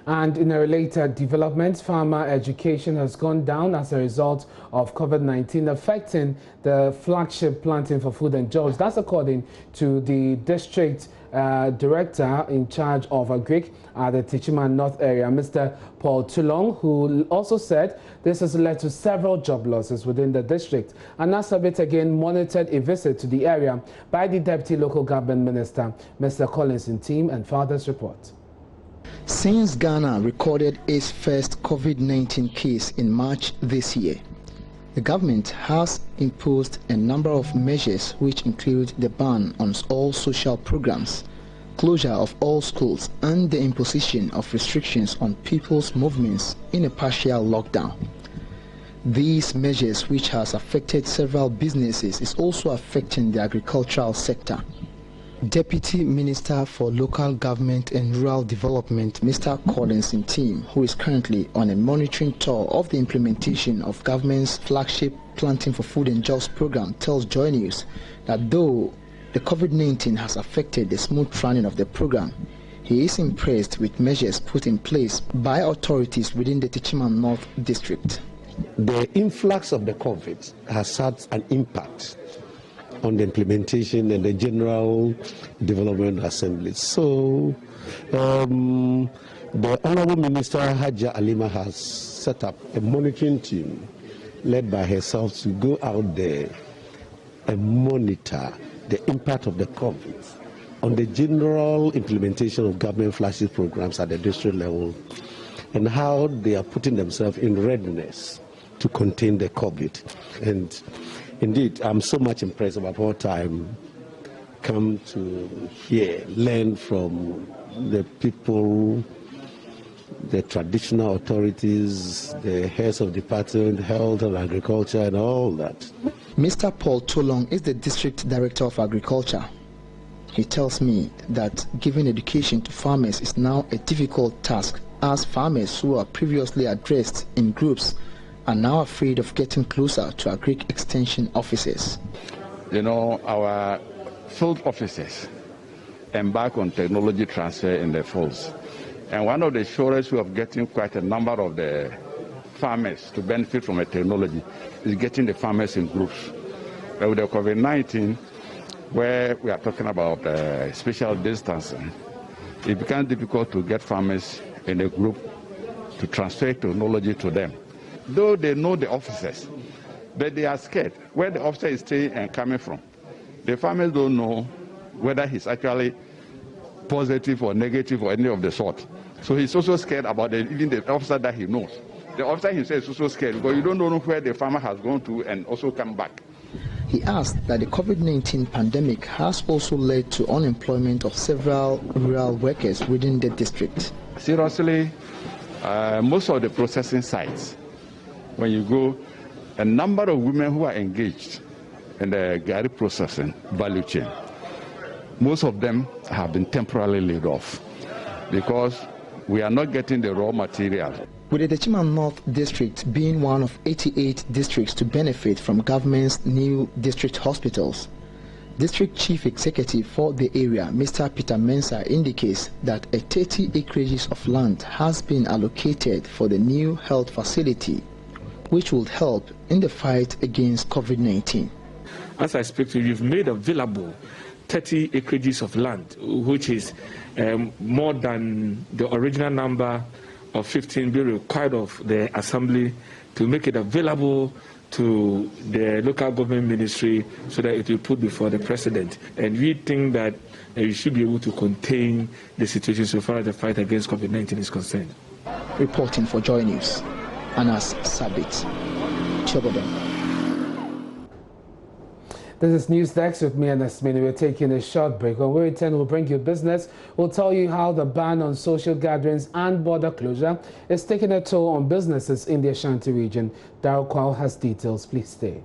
And in a related development, farmer education has gone down as a result of COVID-19 affecting the flagship planting for food and jobs. That's according to the district director in charge of Agric at the Tichima North area, Mr. Paul Tulong, who also said this has led to several job losses within the district. And Nasabit again monitored a visit to the area by the Deputy Local Government Minister, Mr. Collins in team, and father's report. Since Ghana recorded its first COVID-19 case in March this year, the government has imposed a number of measures which include the ban on all social programs, closure of all schools, and the imposition of restrictions on people's movements in a partial lockdown. These measures, which has affected several businesses, is also affecting the agricultural sector. Deputy Minister for Local Government and Rural Development, Mr. Collins in team, who is currently on a monitoring tour of the implementation of government's flagship Planting for Food and Jobs program, tells JoyNews that though the COVID-19 has affected the smooth running of the program, he is impressed with measures put in place by authorities within the Tichima North District. The influx of the COVID has had an impact on the implementation and the general development assembly. So the Honorable Minister Hajja Alima has set up a monitoring team led by herself to go out there and monitor the impact of the COVID on the general implementation of government flagship programs at the district level and how they are putting themselves in readiness to contain the COVID. And indeed, I'm so much impressed about what I'm come to hear, learn from the people, the traditional authorities, the heads of department, health and agriculture and all that. Mr. Paul Tulong is the district director of agriculture. He tells me that giving education to farmers is now a difficult task, as farmers who are previously addressed in groups are now afraid of getting closer to Agric extension officers. You know, our field officers embark on technology transfer in the fields. And one of the surest way of getting quite a number of the farmers to benefit from the technology is getting the farmers in groups. But with the COVID-19, where we are talking about special distancing, it becomes difficult to get farmers in a group to transfer technology to them. Though they know the officers, but they are scared where the officer is staying and coming from. The farmers don't know whether he's actually positive or negative or any of the sort. So he's also scared about even the officer that he knows. The officer himself is also scared because you don't know where the farmer has gone to and also come back. He asked that the COVID-19 pandemic has also led to unemployment of several rural workers within the district. Seriously, most of the processing sites, when you go, a number of women who are engaged in the gari processing value chain, most of them have been temporarily laid off because we are not getting the raw material. With the Tichima North District being one of 88 districts to benefit from government's new district hospitals, District Chief Executive for the area, Mr. Peter Mensah, indicates that a 30 acreages of land has been allocated for the new health facility, which will help in the fight against COVID-19. As I speak to you, you've made available 30 acreages of land, which is more than the original number of 15 be required of the assembly to make it available to the local government ministry so that it will put before the president. And we think that you should be able to contain the situation so far as the fight against COVID-19 is concerned. Reporting for JoyNews, Anas Sabit, Chogodon. This is News Desk with me, Anas Mini. We're taking a short break. When we return, we'll bring you business. We'll tell you how the ban on social gatherings and border closure is taking a toll on businesses in the Ashanti region. Daryl Kwao has details. Please stay.